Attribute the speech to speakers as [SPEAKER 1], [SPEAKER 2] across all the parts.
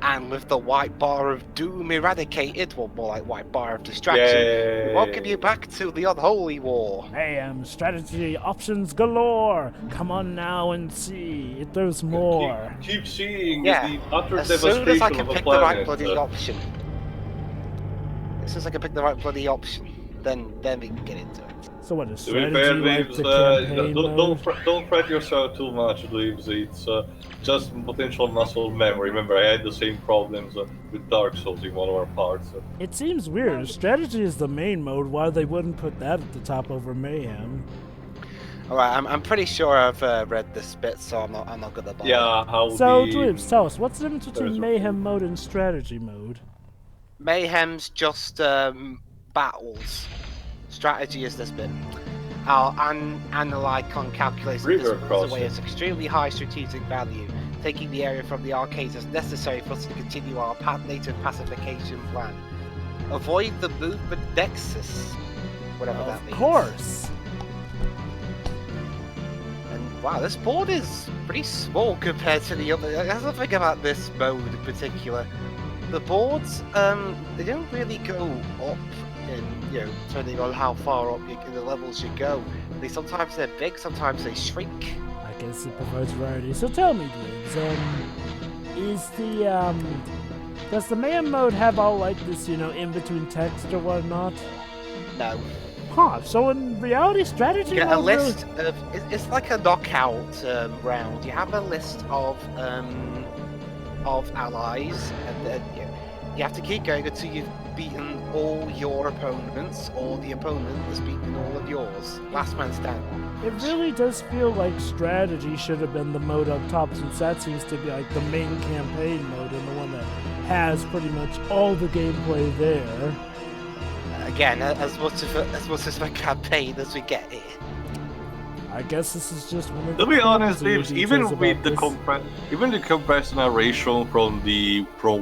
[SPEAKER 1] And with the white bar of doom eradicated, well, more like white bar of distraction, we welcome you back to the Unholy War.
[SPEAKER 2] Mayhem, strategy, options galore. Come on now and see. There's more.
[SPEAKER 3] Keep seeing
[SPEAKER 1] Yeah,
[SPEAKER 3] the utter
[SPEAKER 1] as soon
[SPEAKER 3] devastation
[SPEAKER 1] as I can
[SPEAKER 3] of a
[SPEAKER 1] pick the right
[SPEAKER 3] planet.
[SPEAKER 1] bloody option. As soon as I can pick the right bloody option, then we can get into it.
[SPEAKER 2] So what is
[SPEAKER 3] To be
[SPEAKER 2] strategy
[SPEAKER 3] fair,
[SPEAKER 2] like
[SPEAKER 3] Dwibs,
[SPEAKER 2] the campaign
[SPEAKER 3] don't fret yourself too much, Dwibs. It's just potential muscle memory. Remember, I had the same problems with Dark Souls in one of our parts.
[SPEAKER 2] It seems weird. If strategy is the main mode, why they wouldn't put that at the top over mayhem?
[SPEAKER 1] Alright, I'm pretty sure I've read this bit, so I'm not gonna bother.
[SPEAKER 3] Yeah, how
[SPEAKER 2] So,
[SPEAKER 3] the...
[SPEAKER 2] Dwibs, tell us, what's the difference between
[SPEAKER 3] There's a-
[SPEAKER 2] mayhem mode and strategy mode?
[SPEAKER 1] Mayhem's just battles. Strategy is this bit. Our Analycon calculates that this
[SPEAKER 3] River
[SPEAKER 1] moves
[SPEAKER 3] crossing.
[SPEAKER 1] away at extremely high strategic value, taking the area from the arcades as necessary for us to continue our native pacification plan. Avoid the movement nexus, whatever that means.
[SPEAKER 2] Of course.
[SPEAKER 1] And wow, this board is pretty small compared to the other. That's the thing about this mode in particular. The boards, they don't really go up in, depending on how far up the levels you go. Sometimes they're big, sometimes they shrink.
[SPEAKER 2] I guess it provides variety. So tell me, Dwibs, does the mayhem mode have all like this, in-between text or whatnot?
[SPEAKER 1] No.
[SPEAKER 2] Huh, so in reality, strategy
[SPEAKER 1] You get a
[SPEAKER 2] mode
[SPEAKER 1] list of, it's like a knockout round. You have a list of allies, and then you have to keep going until you've beaten all your opponents, or the opponent has beaten all of yours. Last man standing.
[SPEAKER 2] It really does feel like strategy should have been the mode up top, since that seems to be like the main campaign mode and the one that has pretty much all the gameplay there.
[SPEAKER 1] Again, as much of a campaign as we get here.
[SPEAKER 2] I guess this is just one of the
[SPEAKER 3] To be honest,
[SPEAKER 2] clumsier
[SPEAKER 3] Dwibs, even
[SPEAKER 2] details
[SPEAKER 3] with
[SPEAKER 2] about
[SPEAKER 3] the
[SPEAKER 2] this.
[SPEAKER 3] even the compressed narration from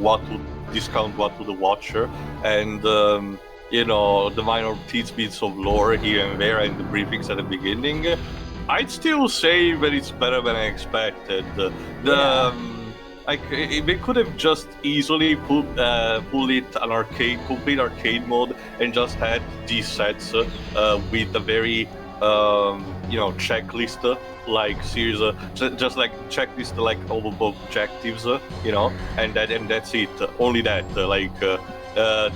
[SPEAKER 3] what to discount what to the watcher, and the minor tidbits of lore here and there and the briefings at the beginning, I'd still say that it's better than I expected. They could have just easily pull it an complete arcade mode and just had these sets with a very checklist like series, just like checklist like all of objectives, and that's it. Only that,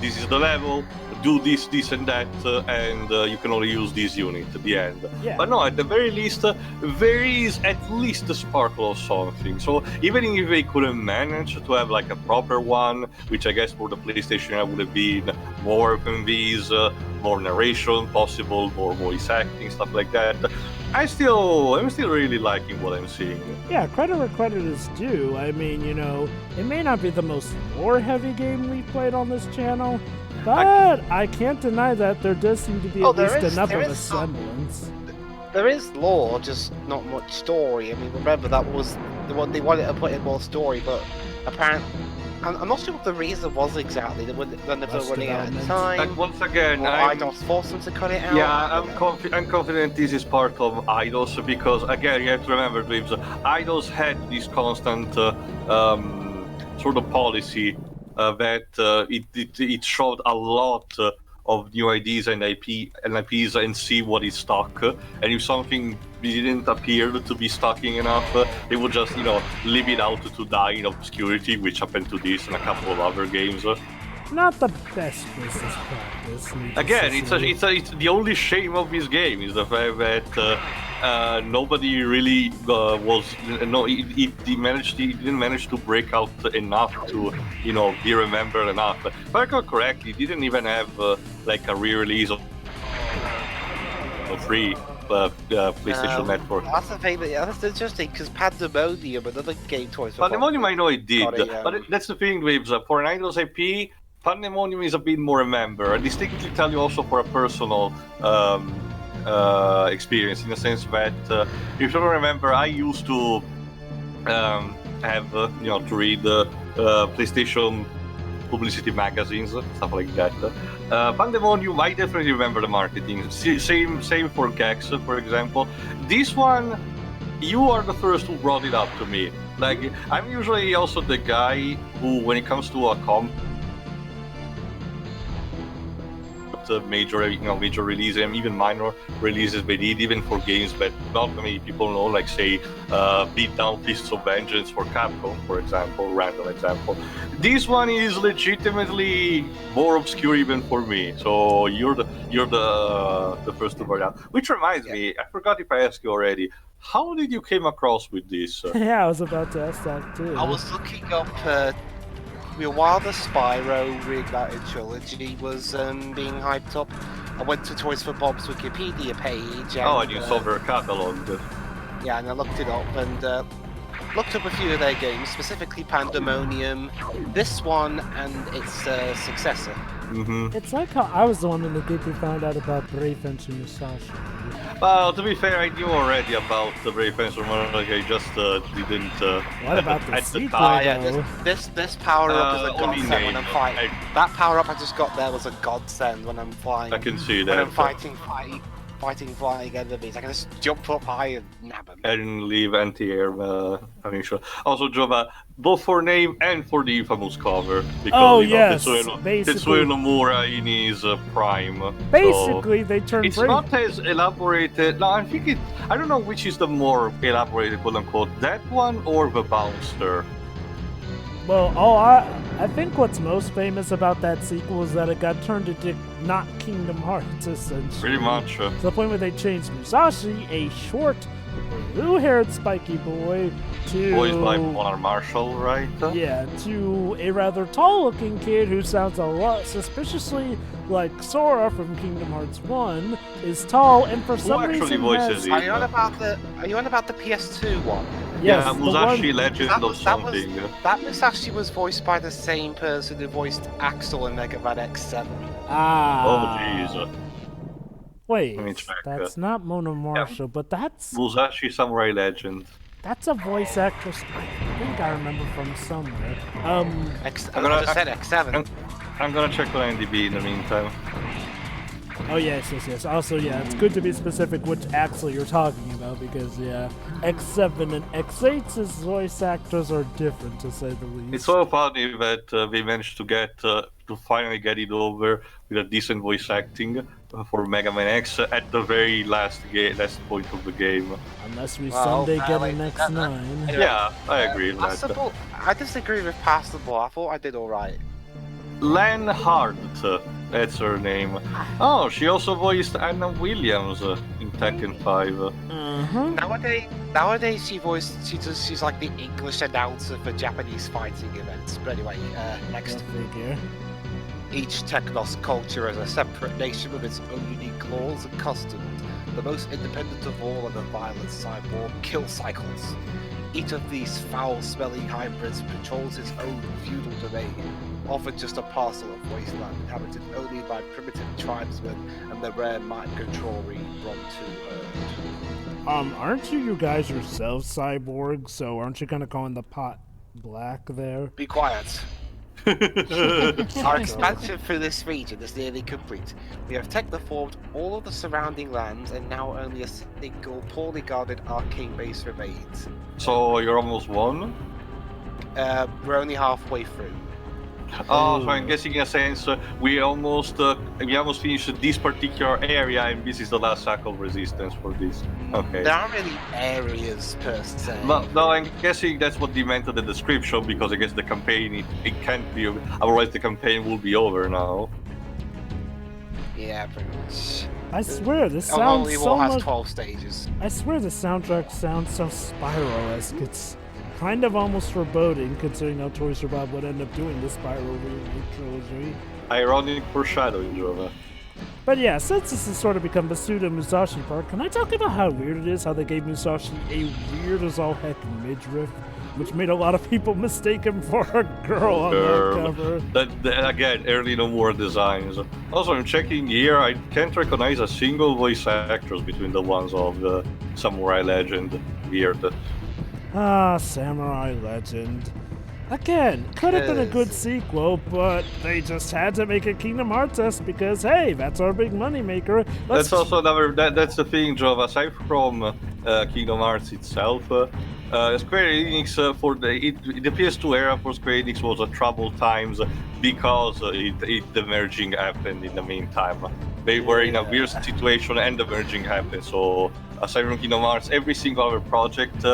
[SPEAKER 3] this is the level, do this, and that, and you can only use this unit at the end.
[SPEAKER 2] Yeah.
[SPEAKER 3] But no, at the very least, there is at least a sparkle of something. So even if they couldn't manage to have like a proper one, which I guess for the PlayStation would have been more than these, more narration possible, more voice acting, stuff like that, I'm still really liking what I'm seeing.
[SPEAKER 2] Yeah, credit where credit is due. I mean, it may not be the most lore-heavy game we've played on this channel, but I can't deny that there does seem to be at least enough of a semblance.
[SPEAKER 1] There is lore, just not much story. I mean, remember that was the one they wanted to put in more story, but apparently, I'm not sure what the reason was exactly. When if they were running out of time,
[SPEAKER 3] And once again,
[SPEAKER 1] or IDOS forced them to cut it out.
[SPEAKER 3] Yeah, I'm confident this is part of IDOS, because again, you have to remember, Dwibs, IDOS had this constant sort of policy that it showed a lot of new ideas and IPs and see what is stuck. And if something didn't appear to be stocking enough, they would just leave it out to die in obscurity, which happened to this and a couple of other games.
[SPEAKER 2] Not the best business practice.
[SPEAKER 3] Again, it's the only shame of this game is the fact that nobody really it didn't manage to break out enough to be remembered enough. If I recall correctly, it didn't even have like a re-release of free PlayStation Network.
[SPEAKER 1] That's the thing. That's interesting because Pandemonium, another game toys.
[SPEAKER 3] Pandemonium, I know it did, but that's the thing, Dwibs. For an IDOS IP, Pandemonium is a bit more remembered. I distinctly tell you also for a personal experience, in the sense that if you don't remember, I used to have to read PlayStation publicity magazines, stuff like that. Pandemonium, I definitely remember the marketing. Same for Gex, for example. This one, you are the first who brought it up to me. Like, I'm usually also the guy who, when it comes to a major releases and even minor releases they did, even for games that not many people know, like say Beat Down Fists of Vengeance for Capcom, for example, random example. This one is legitimately more obscure even for me. So you're the first to bring out. Which reminds me, I forgot if I asked you already. How did you came across with this?
[SPEAKER 2] Yeah, I was about to ask that too.
[SPEAKER 1] I was looking up. While the Spyro Reignited trilogy was being hyped up, I went to Toys for Bob's Wikipedia page.
[SPEAKER 3] And you saw their catalog.
[SPEAKER 1] Yeah, and I looked it up and looked up a few of their games, specifically Pandemonium, this one, and its successor.
[SPEAKER 3] Mm-hmm.
[SPEAKER 2] It's like how I was the one in the group who found out about Brave Fencer Musashi.
[SPEAKER 3] Well, to be fair, I knew already about the Brave Fencer Musashi. I just didn't.
[SPEAKER 2] What about the sequel?
[SPEAKER 1] This power up is a godsend when I'm fighting. That power up I just got there was a godsend when I'm flying.
[SPEAKER 3] I can see that.
[SPEAKER 1] When I'm fighting flying enemies, I can just jump up high and nab them.
[SPEAKER 3] And leave anti-air ammunition. Also, Jova, both for name and for the infamous cover. Because, Tetsuya Nomura in his prime.
[SPEAKER 2] Basically, they turned
[SPEAKER 3] It's not as elaborated. No, I think I don't know which is the more elaborated, quote unquote, that one or the Bouncer.
[SPEAKER 2] Well, I think what's most famous about that sequel is that it got turned into not Kingdom Hearts, essentially.
[SPEAKER 3] Pretty much.
[SPEAKER 2] To the point where they changed Musashi, a short, blue-haired spiky boy, to...
[SPEAKER 3] Voiced by Bonner Marshall, right?
[SPEAKER 2] Yeah, to a rather tall-looking kid who sounds a lot suspiciously like Sora from Kingdom Hearts 1, is tall, and for some reason
[SPEAKER 3] voices
[SPEAKER 1] Are you on about the PS2 one?
[SPEAKER 2] Yes,
[SPEAKER 3] yeah, Musashi Legend of something.
[SPEAKER 1] That Musashi was voiced by the same person who voiced Axel in Mega Man X7.
[SPEAKER 2] Ah.
[SPEAKER 3] Oh, jeez.
[SPEAKER 2] Wait, that's not Mona Marshall, but that's...
[SPEAKER 3] Musashi Samurai Legend.
[SPEAKER 2] That's a voice actress I think I remember from somewhere.
[SPEAKER 1] I just said X7.
[SPEAKER 3] I'm gonna check on IMDb in the meantime.
[SPEAKER 2] Oh, yes. Also, yeah, it's good to be specific which Axel you're talking about, because, yeah, X7 and X8's voice actors are different, to say the least.
[SPEAKER 3] It's so funny that we managed to finally get it over with a decent voice acting for Mega Man X at the very last point of the game.
[SPEAKER 2] Unless we someday get an X9.
[SPEAKER 3] Yeah, I agree with
[SPEAKER 1] that. I disagree with Passable. I thought I did alright.
[SPEAKER 3] Lan Hart, that's her name. Oh, she also voiced Anna Williams in Tekken 5.
[SPEAKER 1] Nowadays she's like the English announcer for Japanese fighting events. But anyway, next. Each Technos culture is a separate nation with its own unique laws and customs. The most independent of all are the violent cyborg kill cycles. Each of these foul-smelling hybrids patrols its own feudal domain, often just a parcel of wasteland inhabited only by primitive tribesmen and the rare mind control brought to Earth.
[SPEAKER 2] Aren't you guys yourselves cyborgs, so aren't you gonna call in the pot black there?
[SPEAKER 1] Be quiet. Our expansion through this region is nearly complete. We have technoformed all of the surrounding lands, and now only a single poorly guarded arcane base remains.
[SPEAKER 3] So you're almost won?
[SPEAKER 1] We're only halfway through.
[SPEAKER 3] Oh, so I'm guessing in a sense we almost finished this particular area, and this is the last cycle of resistance for this. Okay.
[SPEAKER 1] There aren't really areas per se.
[SPEAKER 3] No, I'm guessing that's what they meant in the description, because I guess the campaign it can't be. Otherwise, the campaign will be over now.
[SPEAKER 1] Yeah, pretty much.
[SPEAKER 2] I swear this sounds
[SPEAKER 1] Unholy
[SPEAKER 2] so
[SPEAKER 1] War has
[SPEAKER 2] much...
[SPEAKER 1] 12 stages.
[SPEAKER 2] I swear the soundtrack sounds so Spyro-esque. It's kind of almost foreboding, considering how Toys for Bob would end up doing the Spyro trilogy.
[SPEAKER 3] Ironic foreshadowing, Jova.
[SPEAKER 2] But yeah, since this has sort of become the pseudo-Musashi part, can I talk about how weird it is how they gave Musashi a weird-as-all-heck midriff, which made a lot of people mistake him for a girl on that cover.
[SPEAKER 3] That again, early Nomura designs. Also, I'm checking here, I can't recognize a single voice actress between the ones of the Samurai Legend. Weird.
[SPEAKER 2] Ah, Samurai Legend. Again, could have been a good sequel, but they just had to make a Kingdom Hearts-esque because, hey, that's our big moneymaker.
[SPEAKER 3] That's also another. That's the thing, Jova. Aside from Kingdom Hearts itself, Square Enix the PS2 era for Square Enix was a troubled times because the merging happened in the meantime. They were in a weird situation and the merging happened. So aside from Kingdom Hearts, every single other project,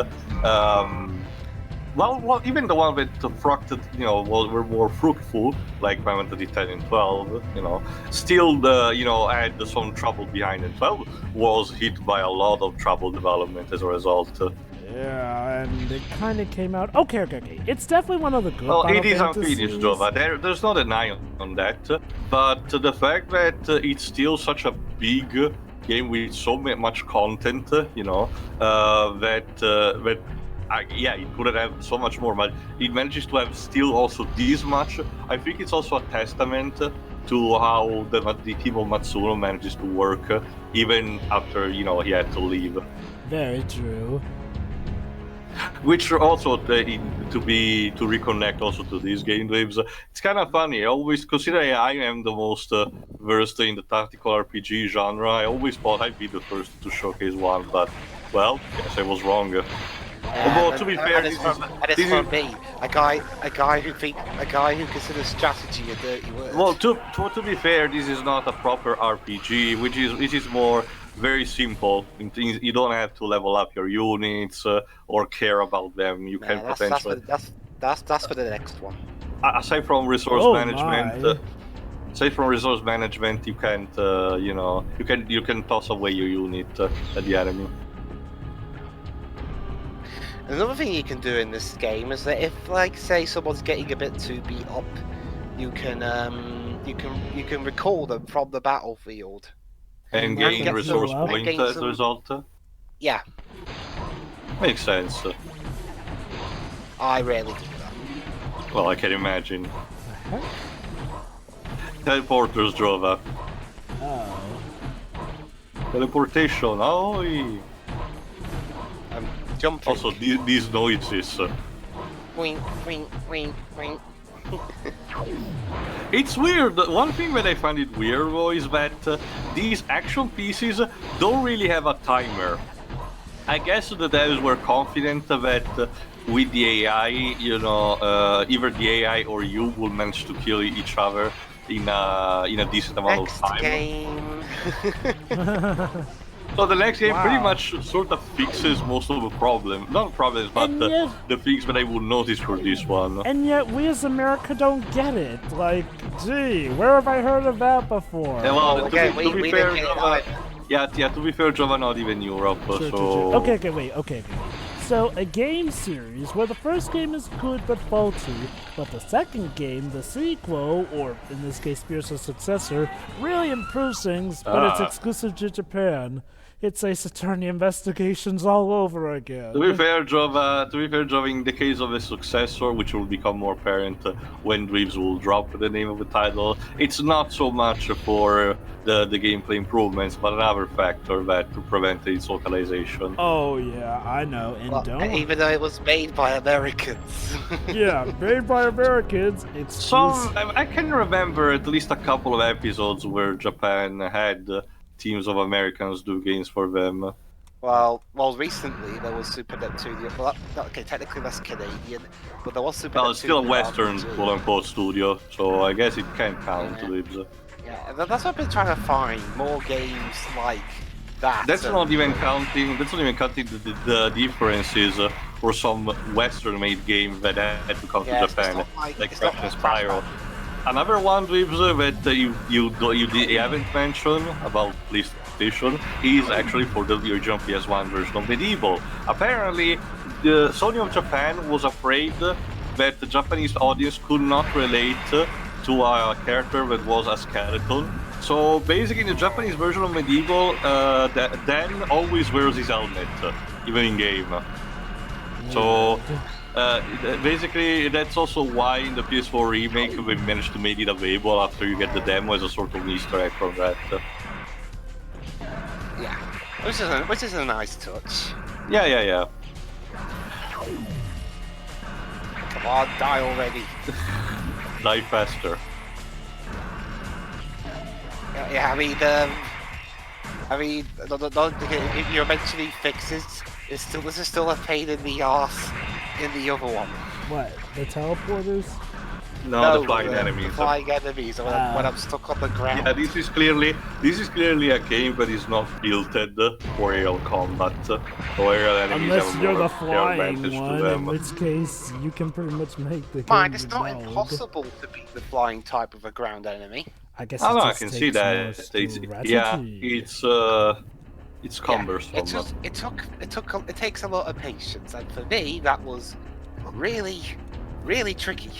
[SPEAKER 3] well, even the one that fructed, were more fruitful, like Final Fantasy 10 and 12, still had some trouble behind it. 12 was hit by a lot of trouble development as a result.
[SPEAKER 2] Yeah, and it kind of came out. Okay. It's definitely one of the good.
[SPEAKER 3] Well,
[SPEAKER 2] Final
[SPEAKER 3] it is
[SPEAKER 2] Fantasies.
[SPEAKER 3] unfinished, Jova. There's not an eye on that. But the fact that it's still such a big game with so much content, that it could have so much more, but it manages to have still also this much. I think it's also a testament to how the team of Matsuno manages to work, even after he had to leave.
[SPEAKER 2] Very true.
[SPEAKER 3] Which also to reconnect also to these game Dwibs, it's kind of funny. I always consider I am the most versed in the tactical RPG genre. I always thought I'd be the first to showcase one, but well, yes, I was wrong. Although to be fair,
[SPEAKER 1] this is for me, a guy who considers strategy a dirty word.
[SPEAKER 3] Well, to be fair, this is not a proper RPG, which is more very simple. You don't have to level up your units or care about them. You can potentially.
[SPEAKER 1] That's for the next one.
[SPEAKER 3] Aside from resource management, you can't. You can toss away your unit at the enemy.
[SPEAKER 1] Another thing you can do in this game is that if, like, say someone's getting a bit too beat up, you can recall them from the battlefield.
[SPEAKER 3] And gain resource points as a result?
[SPEAKER 1] Yeah.
[SPEAKER 3] Makes sense.
[SPEAKER 1] I rarely do that.
[SPEAKER 3] Well, I can imagine. Teleporters drove up.
[SPEAKER 2] Oh.
[SPEAKER 3] Teleportation, oh!
[SPEAKER 1] Jumping.
[SPEAKER 3] Also, these noises.
[SPEAKER 1] Wing, wing, wing, wing.
[SPEAKER 3] It's weird. One thing that I find it weird though is that these action pieces don't really have a timer. I guess the devs were confident that with the AI, either the AI or you will manage to kill each other in a decent amount of time.
[SPEAKER 1] Game.
[SPEAKER 3] So the next game pretty much sort of fixes most of the problems. Not problems, but the things that I would notice for this one.
[SPEAKER 2] And yet we as America don't get it. Like, gee, where have I heard of that before?
[SPEAKER 3] Yeah, well, to be fair,
[SPEAKER 1] to
[SPEAKER 3] be fair, Java not even Europe, so...
[SPEAKER 2] Okay, wait. So, a game series where the first game is good but faulty, but the second game, the sequel, or in this case, spiritual successor, really improves things, but it's exclusive to Japan. It's Ace Attorney Investigations all over again.
[SPEAKER 3] To be fair, Java, in the case of a successor, which will become more apparent when Dwibs will drop the name of the title, it's not so much for the gameplay improvements, but another factor that to prevent its localization.
[SPEAKER 2] Oh yeah, I know, and
[SPEAKER 1] even though it was made by Americans.
[SPEAKER 2] Yeah, made by Americans.
[SPEAKER 3] I can remember at least a couple of episodes where Japan had teams of Americans do games for them.
[SPEAKER 1] Well, recently there was Super Neptunia. Well, okay, technically that's Canadian, but there was Super Neptunia.
[SPEAKER 3] It's still a Western quote-unquote studio, so I guess it can count.
[SPEAKER 1] Yeah, that's what I've been trying to find, more games like that.
[SPEAKER 3] That's not even counting the differences for some Western-made games that had to come to Japan, like Crash and Spyro. Another one, Dwibs, that you haven't mentioned about PlayStation is actually for the original PS1 version of Medieval. Apparently, the Sony of Japan was afraid that the Japanese audience could not relate to a character that was a skeleton. So basically, in the Japanese version of Medieval, Dan always wears his helmet, even in game. So. Basically, that's also why in the PS4 remake we managed to make it available after you get the demo as a sort of Easter egg from that.
[SPEAKER 1] Yeah, which is a nice touch.
[SPEAKER 3] Yeah.
[SPEAKER 1] Come on, die already.
[SPEAKER 3] Die faster.
[SPEAKER 1] Yeah, I mean, if you eventually fixes This is still a pain in the arse in the other one.
[SPEAKER 2] What? The teleporters?
[SPEAKER 3] No, the flying enemies.
[SPEAKER 1] The flying enemies when I'm stuck on the ground.
[SPEAKER 3] Yeah, this is clearly a game that is not built for aerial combat. So aerial enemies
[SPEAKER 2] Unless
[SPEAKER 3] have
[SPEAKER 2] you're
[SPEAKER 3] more
[SPEAKER 2] the flying
[SPEAKER 3] advantage to
[SPEAKER 2] one,
[SPEAKER 3] them.
[SPEAKER 2] in which case you can pretty much make the game.
[SPEAKER 1] Mind, it's not
[SPEAKER 2] evolve.
[SPEAKER 1] impossible to beat the flying type of a ground enemy.
[SPEAKER 2] I guess.
[SPEAKER 3] Oh,
[SPEAKER 2] it
[SPEAKER 3] no, I
[SPEAKER 2] just
[SPEAKER 3] can
[SPEAKER 2] takes
[SPEAKER 3] see that.
[SPEAKER 2] more
[SPEAKER 3] It's cumbersome.
[SPEAKER 1] It takes a lot of patience, and for me that was really tricky.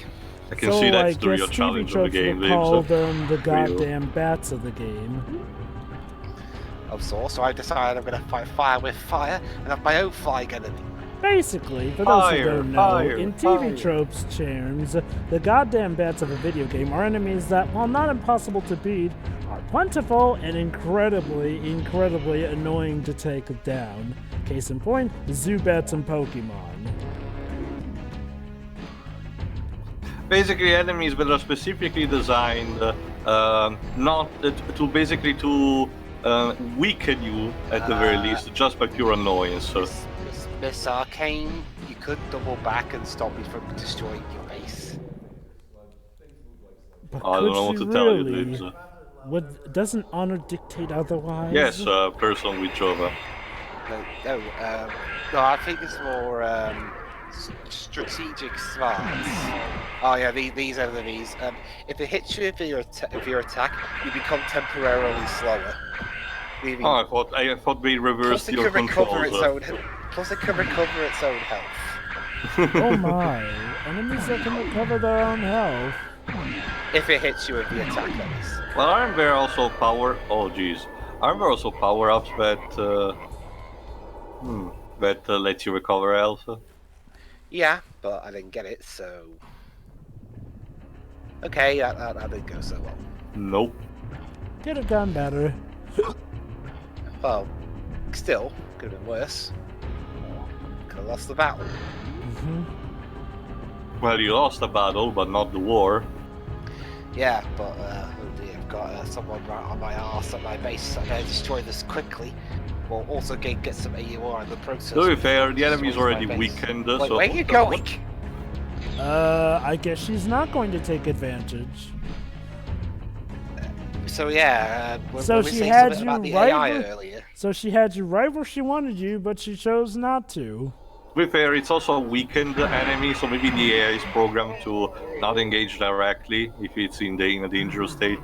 [SPEAKER 3] I can see that's the real challenge of the game.
[SPEAKER 2] Would call them the goddamn bats of the game.
[SPEAKER 1] So I decided I'm going to fight fire with fire and have my own flying enemy.
[SPEAKER 2] Basically, for those who don't know, in TV tropes terms, the goddamn bats of a video game are enemies that, while not impossible to beat, are plentiful and incredibly annoying to take down. Case in point, Zubats and Pokemon.
[SPEAKER 3] Basically, enemies that are specifically designed not to weaken you at the very least, just by pure annoyance.
[SPEAKER 1] Miss Arcane, you could double back and stop me from destroying your base.
[SPEAKER 2] But
[SPEAKER 3] I don't know what to tell you, Dwibs.
[SPEAKER 2] Doesn't honor dictate otherwise?
[SPEAKER 3] Yes, person with Jova.
[SPEAKER 1] No, I think it's more strategic smarts. Oh yeah, these enemies. If it hits you if your attack, you become temporarily slower.
[SPEAKER 3] Oh, I thought we reversed your controls.
[SPEAKER 1] Plus it can recover its own health.
[SPEAKER 2] Oh my! Enemies that can recover their own health.
[SPEAKER 1] If it hits you with the attack, that is.
[SPEAKER 3] Well, aren't there also power? Oh jeez, aren't there also power-ups that let you recover health?
[SPEAKER 1] Yeah, but I didn't get it, so okay, that didn't go so well.
[SPEAKER 3] Nope.
[SPEAKER 2] Could have gone better.
[SPEAKER 1] Well, still could have been worse. Could have lost the battle.
[SPEAKER 3] Well, you lost the battle, but not the war.
[SPEAKER 1] Yeah, but I've got someone right on my arse at my base. I'm gonna destroy this quickly. We'll also get some AUR in the process.
[SPEAKER 3] To be fair, the enemy's already weakened.
[SPEAKER 1] Wait,
[SPEAKER 3] so
[SPEAKER 1] where are you going?
[SPEAKER 2] I guess she's not going to take advantage.
[SPEAKER 1] So yeah,
[SPEAKER 2] so she had you
[SPEAKER 1] about the
[SPEAKER 2] right
[SPEAKER 1] AI earlier.
[SPEAKER 2] So she had you right where she wanted you, but she chose not to.
[SPEAKER 3] To be fair, it's also a weakened enemy, so maybe the AI is programmed to not engage directly if it's in a dangerous state.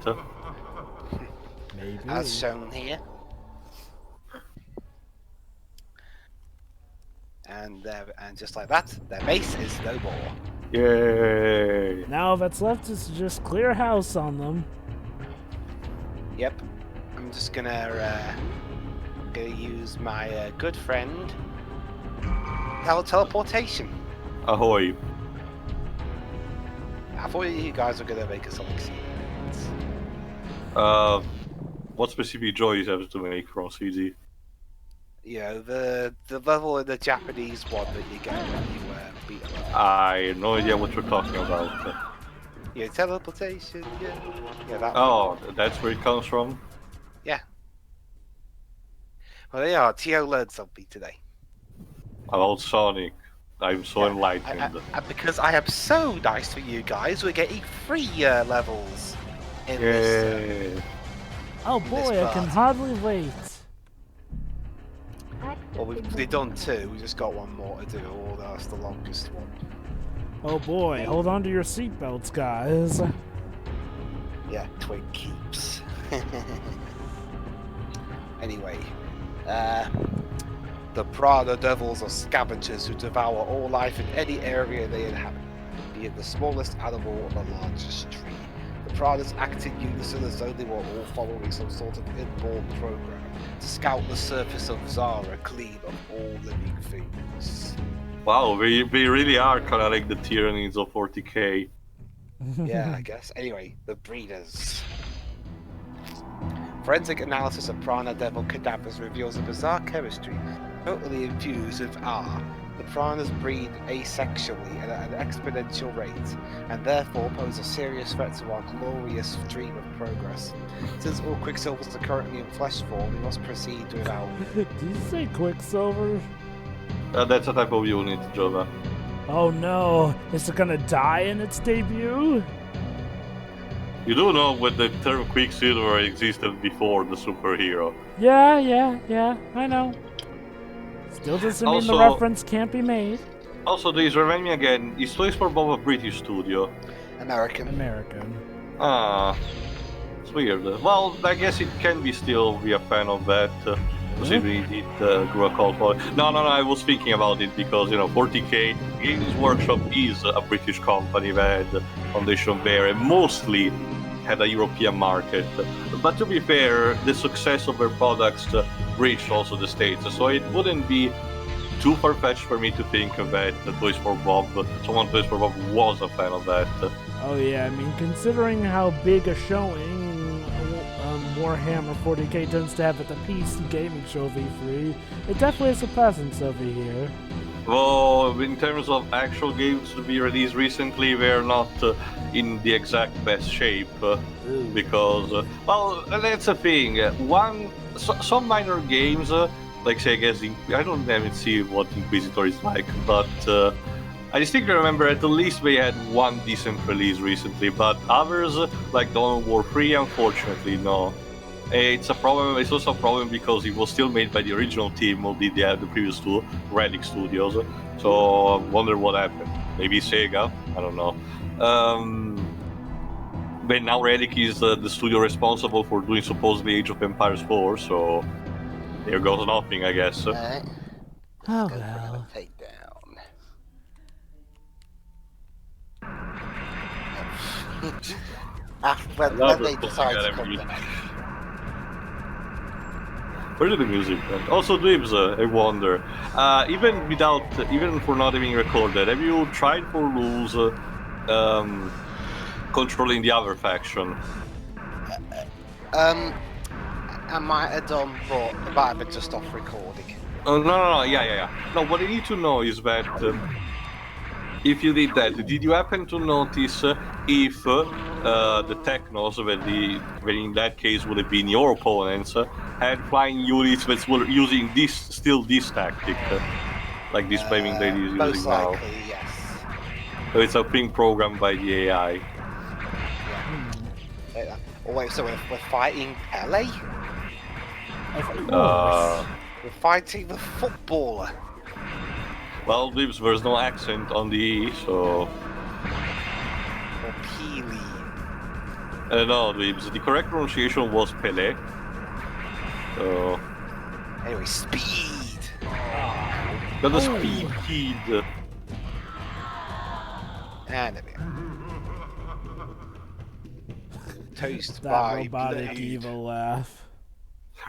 [SPEAKER 2] Maybe.
[SPEAKER 1] As shown here. And just like that, their base is no more.
[SPEAKER 3] Yay!
[SPEAKER 2] Now that's left is just clear house on them.
[SPEAKER 1] Yep. I'm just gonna use my good friend teleportation.
[SPEAKER 3] Ahoy!
[SPEAKER 1] I thought you guys were gonna make us something serious.
[SPEAKER 3] What specific joys have to make from CD?
[SPEAKER 1] You know, the level in the Japanese one that you get when you beat a level.
[SPEAKER 3] I have no idea what you're talking about.
[SPEAKER 1] Yeah, teleportation, yeah that
[SPEAKER 3] one. That's where it comes from?
[SPEAKER 1] Yeah. Well, they are. Tio learned something today.
[SPEAKER 3] About Sonic. I'm so enlightened.
[SPEAKER 1] And because I am so nice for you guys, we're getting 3 levels in this.
[SPEAKER 2] Oh boy, I can hardly wait.
[SPEAKER 1] Well, we've done 2. We just got 1 more to do. Oh, that's the longest one.
[SPEAKER 2] Oh boy, hold on to your seatbelts, guys.
[SPEAKER 1] Yeah, twig keeps. Anyway, the Prada Devils are scavengers who devour all life in any area they inhabit, be it the smallest animal or the largest tree. The Pradas act in unison as though they were all following some sort of inborn program to scout the surface of Zara clean of all living things.
[SPEAKER 3] Wow, we really are kind of like the tyrannies of 40k.
[SPEAKER 1] Yeah, I guess. Anyway, the breeders. Forensic analysis of Prana Devil cadavers reveals a bizarre chemistry totally infused with R. The piranhas breed asexually at an exponential rate, and therefore pose a serious threat to our glorious dream of progress. Since all Quicksilvers are currently in flesh form, we must proceed without...
[SPEAKER 2] Did you say Quicksilver?
[SPEAKER 3] That's a type of unit, Jova.
[SPEAKER 2] Oh no, is it gonna die in its debut?
[SPEAKER 3] You do know what the term Quicksilver existed before the superhero.
[SPEAKER 2] Yeah, I know. Still doesn't mean the reference can't be made.
[SPEAKER 3] Also, please remind me again, is Toys for Bob a British studio?
[SPEAKER 2] American.
[SPEAKER 3] Ah, it's weird. Well, I guess it can be still be a fan of that, considering it grew a cult for. No, I was thinking about it because, 40K Games Workshop is a British company that had foundation there and mostly had a European market. But to be fair, the success of their products reached also the States, so it wouldn't be too far-fetched for me to think that Toys for Bob, someone Toys for Bob was a fan of that.
[SPEAKER 2] Oh yeah, I mean, considering how big a showing Warhammer 40K tends to have at the PC gaming show V3, it definitely has a presence over here.
[SPEAKER 3] Well, in terms of actual games to be released recently, they're not in the exact best shape because, well, that's the thing. Some minor games, like say, I guess I don't even see what Inquisitor is like, but I distinctly remember at least they had one decent release recently, but others, like Unholy War 3, unfortunately, no. It's a problem. It's also a problem because it was still made by the original team of the previous two, Relic Studios. So I wonder what happened. Maybe Sega. I don't know. But now Relic is the studio responsible for doing supposedly Age of Empires 4. So there goes nothing, I guess.
[SPEAKER 1] Right.
[SPEAKER 2] Oh
[SPEAKER 1] Go
[SPEAKER 2] well.
[SPEAKER 1] for take down. When they decide to come back.
[SPEAKER 3] Where did the music went? Also, Dwibs, I wonder. Even for not having recorded, have you tried for rules controlling the other faction?
[SPEAKER 1] I might have done, but it might have been just off recording.
[SPEAKER 3] No, yeah. No, what I need to know is that if you did that, did you happen to notice if the Technos, that in that case would have been your opponents, had flying units that were using this tactic, like this flaming lady is using
[SPEAKER 1] Most
[SPEAKER 3] now?
[SPEAKER 1] likely, yes.
[SPEAKER 3] So it's a thing programmed by the AI.
[SPEAKER 1] Yeah. Oh wait, so we're fighting Pele?
[SPEAKER 2] Of course.
[SPEAKER 1] We're fighting the footballer.
[SPEAKER 3] Well, Dwibs, there's no accent on the E, so...
[SPEAKER 1] Or Peely.
[SPEAKER 3] No, Dwibs, the correct pronunciation was Pele. So...
[SPEAKER 1] Anyway, speed!
[SPEAKER 3] Got the speed kid.
[SPEAKER 1] And there we go. Toast
[SPEAKER 2] That
[SPEAKER 1] by
[SPEAKER 2] robotic
[SPEAKER 1] blade.
[SPEAKER 2] evil laugh.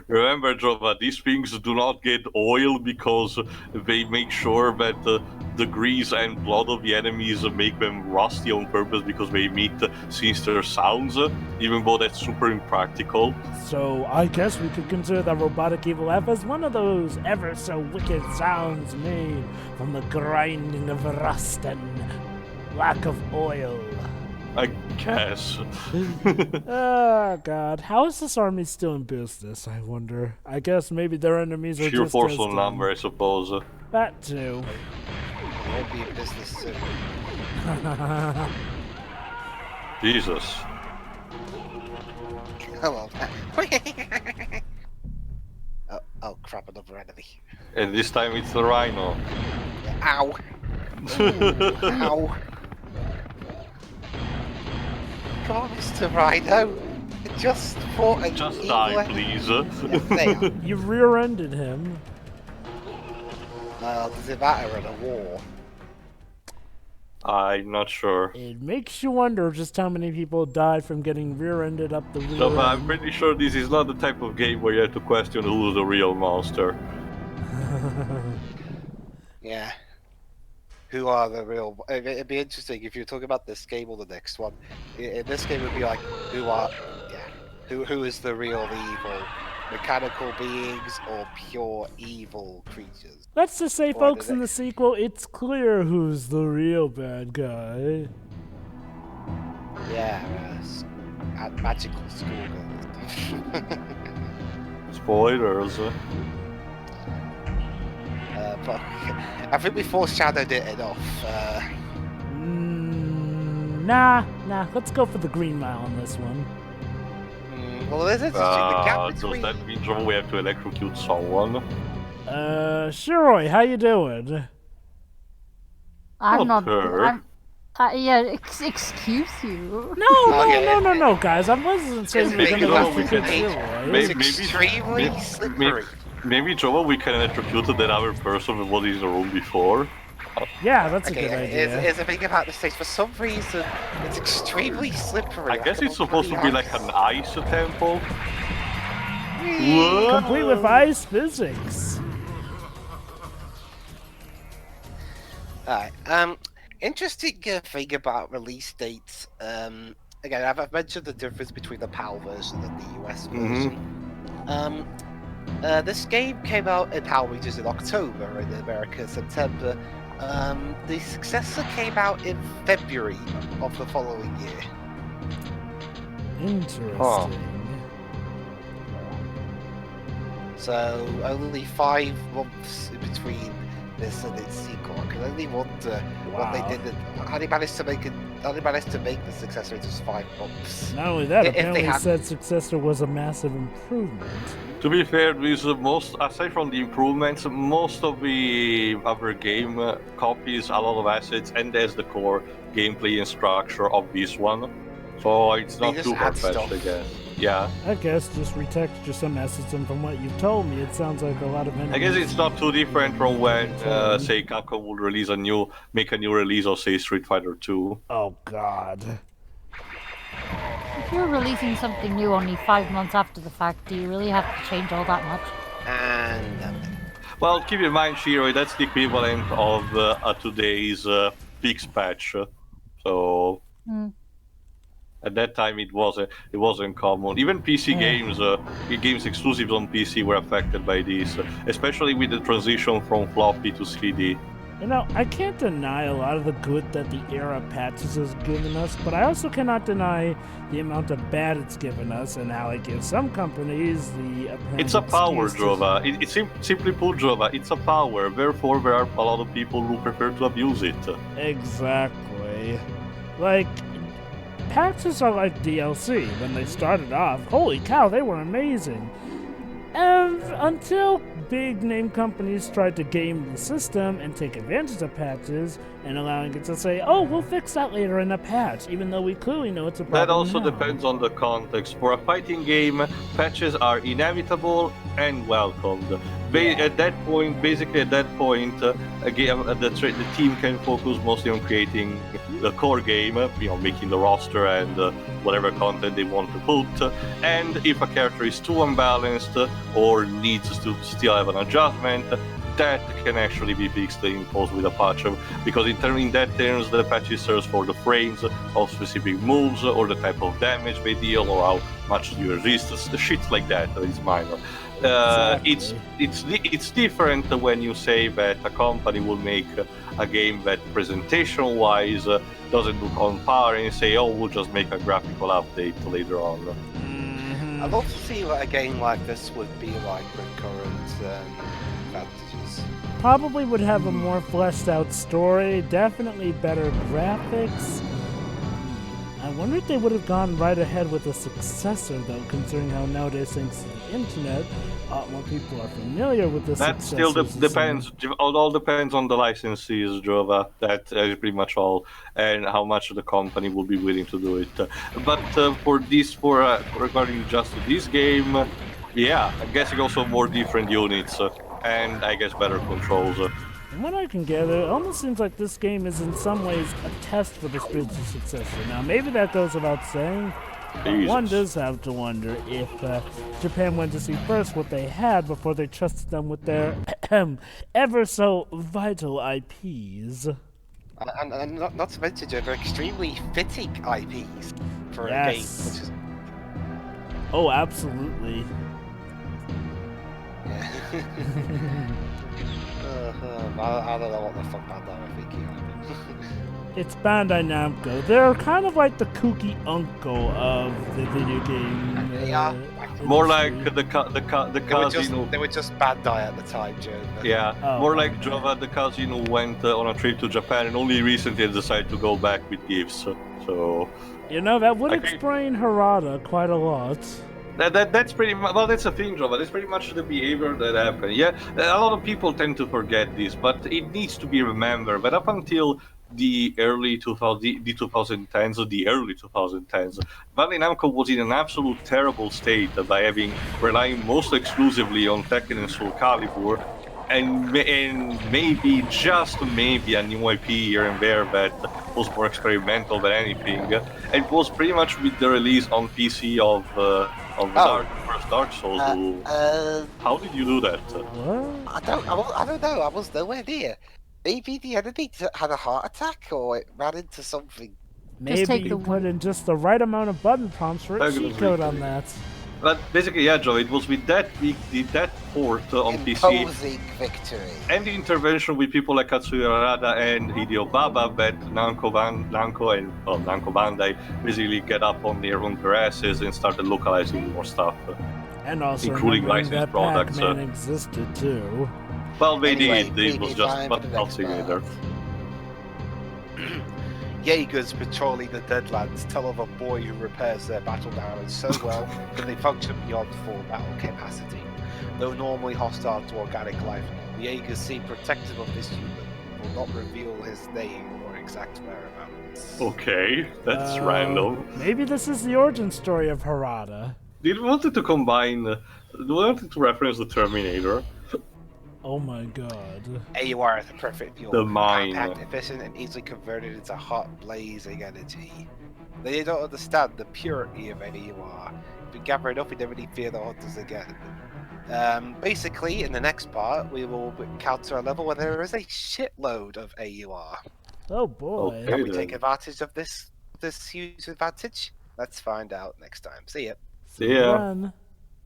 [SPEAKER 3] Remember, Jova, these things do not get oil because they make sure that the grease and blood of the enemies make them rusty on purpose because they emit sinister sounds, even though that's super impractical.
[SPEAKER 2] So I guess we could consider that robotic evil laugh as one of those ever so wicked sounds made from the grinding of rust and lack of oil.
[SPEAKER 3] I guess.
[SPEAKER 2] Oh god, how is this army still in business, I wonder? I guess maybe their enemies are
[SPEAKER 3] Sheer
[SPEAKER 2] just
[SPEAKER 3] force
[SPEAKER 2] as
[SPEAKER 3] on
[SPEAKER 2] dumb.
[SPEAKER 3] number, I suppose.
[SPEAKER 2] That too.
[SPEAKER 1] Won't be in business soon.
[SPEAKER 3] Jesus.
[SPEAKER 1] Come on. Oh crap, another enemy.
[SPEAKER 3] And this time it's the Rhino.
[SPEAKER 1] Ow! Ooh, ow! Come on, Mr. Rhino! Just fought an
[SPEAKER 3] Just
[SPEAKER 1] evil
[SPEAKER 3] die,
[SPEAKER 1] enemy.
[SPEAKER 3] please.
[SPEAKER 1] Yeah, there.
[SPEAKER 2] You rear-ended him.
[SPEAKER 1] Does it matter in a war?
[SPEAKER 3] I'm not sure.
[SPEAKER 2] It makes you wonder just how many people died from getting rear-ended up the rear
[SPEAKER 3] So, I'm
[SPEAKER 2] end.
[SPEAKER 3] pretty sure this is not the type of game where you have to question who's the real monster.
[SPEAKER 1] Yeah. Who are the real... It'd be interesting if you're talking about this game or the next one. In this game, it would be like, who is the real evil? Mechanical beings or pure evil creatures?
[SPEAKER 2] Let's just say,
[SPEAKER 1] Or
[SPEAKER 2] folks,
[SPEAKER 1] do
[SPEAKER 2] in
[SPEAKER 1] they-
[SPEAKER 2] the sequel, it's clear who's the real bad guy.
[SPEAKER 1] Yeah, at magical schoolgirls.
[SPEAKER 3] Spoilers.
[SPEAKER 1] but I think we foreshadowed it enough.
[SPEAKER 2] Nah. Let's go for the Green Mile on this one.
[SPEAKER 1] Well, there's the gap
[SPEAKER 3] Does
[SPEAKER 1] between...
[SPEAKER 3] that mean we have to electrocute someone?
[SPEAKER 2] Shiroi, how you doing?
[SPEAKER 4] I'm not.
[SPEAKER 3] Her.
[SPEAKER 4] Yeah, excuse you.
[SPEAKER 2] No, guys. I wasn't saying we're gonna electrocute Shiroi.
[SPEAKER 1] It's extremely slippery.
[SPEAKER 3] Maybe, Joel, we can electrocute that other person with what is in the room before.
[SPEAKER 2] Yeah, that's a good idea.
[SPEAKER 1] Here's the thing about the stage. For some reason, it's extremely slippery.
[SPEAKER 3] I guess it's supposed to be like an ice temple.
[SPEAKER 2] Complete with ice physics.
[SPEAKER 1] Alright, interesting thing about release dates. Again, I've mentioned the difference between the PAL version and the US version. This game came out in PAL regions in October, in America September. The successor came out in February of the following year.
[SPEAKER 2] Interesting.
[SPEAKER 1] So only 5 months in between this and its sequel. I can only wonder what they did. How they managed to make the successor in just 5 months.
[SPEAKER 2] Not only that, apparently said successor was a massive improvement.
[SPEAKER 3] To be fair, with most, aside from the improvements, most of the other game copies a lot of assets, and there's the core gameplay and structure of this one. So it's not too far-fetched, I guess. Yeah.
[SPEAKER 2] I guess just retexture some assets, and from what you've told me, it sounds like a lot of enemies.
[SPEAKER 3] I guess it's not too different from when, say, Capcom would make a new release of, say, Street Fighter 2.
[SPEAKER 2] Oh, God.
[SPEAKER 4] If you're releasing something new only 5 months after the fact, do you really have to change all that much?
[SPEAKER 1] And
[SPEAKER 3] well, keep in mind, Shiro, that's the equivalent of today's fix patch. So at that time, it wasn't common. Even PC games, games exclusives on PC were affected by this, especially with the transition from floppy to CD.
[SPEAKER 2] You know, I can't deny a lot of the good that the era patches has given us, but I also cannot deny the amount of bad it's given us and how it gives some companies the apparent
[SPEAKER 3] It's a power, Jova. It's simply put, Jova, it's a power. Therefore, there are a lot of people who prefer to abuse it.
[SPEAKER 2] Exactly. Like, patches are like DLC. When they started off, holy cow, they were amazing. And until big name companies tried to game the system and take advantage of patches and allowing it to say, oh, we'll fix that later in a patch, even though we clearly know it's a problem.
[SPEAKER 3] That also
[SPEAKER 2] now.
[SPEAKER 3] depends on the context. For a fighting game, patches are inevitable and welcomed. At that point, again, the team can focus mostly on creating the core game, making the roster and whatever content they want to put. And if a character is too unbalanced or needs to still have an adjustment, that can actually be fixed and imposed with a patch, because in that terms, the patch serves for the frames of specific moves or the type of damage they deal or how much you resist, the shit like that is minor.
[SPEAKER 2] Exactly.
[SPEAKER 3] It's different when you say that a company will make a game that presentation-wise doesn't look on par and say, oh, we'll just make a graphical update later on.
[SPEAKER 1] I'd love to see what a game like this would be like with current advantages.
[SPEAKER 2] Probably would have a more fleshed out story, definitely better graphics. I wonder if they would have gone right ahead with a successor, though, considering how nowadays, thanks to the internet, a lot more people are familiar with the successor.
[SPEAKER 3] That still depends. It all depends on the licensees, Jova. That is pretty much all, and how much the company will be willing to do it. But regarding just this game, yeah, I'm guessing also more different units, and I guess better controls.
[SPEAKER 2] From what I can gather, it almost seems like this game is in some ways a test for the spiritual successor. Now, maybe that goes without saying, but one does have to wonder if Japan went to see first what they had before they trusted them with their ever so vital IPs.
[SPEAKER 1] And not to mention, they're extremely fitting IPs for a game. Which is...
[SPEAKER 2] Oh, absolutely.
[SPEAKER 1] Yeah. I don't know what the fuck band I'm thinking of.
[SPEAKER 2] It's Bandai Namco. They're kind of like the kooky uncle of the video game.
[SPEAKER 3] More
[SPEAKER 2] industry.
[SPEAKER 3] like the cousin.
[SPEAKER 1] They were just Bandai at the time, Joe.
[SPEAKER 3] Yeah,
[SPEAKER 2] Oh,
[SPEAKER 3] more like
[SPEAKER 2] okay.
[SPEAKER 3] Jova, the cousin who went on a trip to Japan and only recently decided to go back with gifts. So
[SPEAKER 2] You know, that would
[SPEAKER 3] Okay.
[SPEAKER 2] explain Harada quite a lot.
[SPEAKER 3] that's pretty much, well, that's the thing, Jova. That's pretty much the behavior that happened. Yeah, a lot of people tend to forget this, but it needs to be remembered. But up until the early 2010s, or the early 2010s, Bandai Namco was in an absolute terrible state by relying most exclusively on Tekken and Soul Calibur, and maybe, just maybe, a new IP here and there that was more experimental than anything. It was pretty much with the release on PC of first Dark Souls. How did you do that?
[SPEAKER 2] What?
[SPEAKER 1] I don't know. I was nowhere near. Maybe the enemy had a heart attack, or it ran into something.
[SPEAKER 2] Maybe
[SPEAKER 4] take
[SPEAKER 2] you
[SPEAKER 4] the
[SPEAKER 2] put in just the right amount of button prompts for a
[SPEAKER 3] That
[SPEAKER 2] cheat
[SPEAKER 3] was
[SPEAKER 2] code
[SPEAKER 3] really
[SPEAKER 2] on that.
[SPEAKER 3] But basically, yeah, Joe, it was with that port on PC
[SPEAKER 1] Imposing victory.
[SPEAKER 3] and the intervention with people like Katsuya Arada and Hideo Baba that Namco Bandai basically get up on their own asses and started localizing more stuff.
[SPEAKER 2] And also
[SPEAKER 3] Including
[SPEAKER 2] remembering
[SPEAKER 3] licensed
[SPEAKER 2] that
[SPEAKER 3] products,
[SPEAKER 2] Pac-Man existed too.
[SPEAKER 3] Well, they
[SPEAKER 1] Anyway,
[SPEAKER 3] did. It was
[SPEAKER 1] it's
[SPEAKER 3] just
[SPEAKER 1] time
[SPEAKER 3] but
[SPEAKER 1] for the
[SPEAKER 3] nothing
[SPEAKER 1] next
[SPEAKER 3] either.
[SPEAKER 1] part. Jaegers patrolling the Deadlands tell of a boy who repairs their battle damage so well that they function beyond full battle capacity. Though normally hostile to organic life, the Jaegers seem protective of this human, but will not reveal his name or exact whereabouts.
[SPEAKER 3] Okay, that's random.
[SPEAKER 2] Maybe this is the origin story of Harada.
[SPEAKER 3] Did we wanted to combine? Do we wanted to reference the Terminator?
[SPEAKER 2] Oh my god.
[SPEAKER 1] AUR is the perfect fuel.
[SPEAKER 3] The mine.
[SPEAKER 1] Compact, efficient, and easily converted into hot, blazing energy. They don't understand the purity of AUR. If we gather enough, we never really fear the hunters again. Basically, in the next part, we will encounter a level where there is a shitload of AUR.
[SPEAKER 2] Oh boy.
[SPEAKER 3] Okay.
[SPEAKER 1] Can we
[SPEAKER 3] then.
[SPEAKER 1] take advantage of this huge advantage? Let's find out next time. See ya.
[SPEAKER 2] See you
[SPEAKER 3] Yeah.
[SPEAKER 2] then.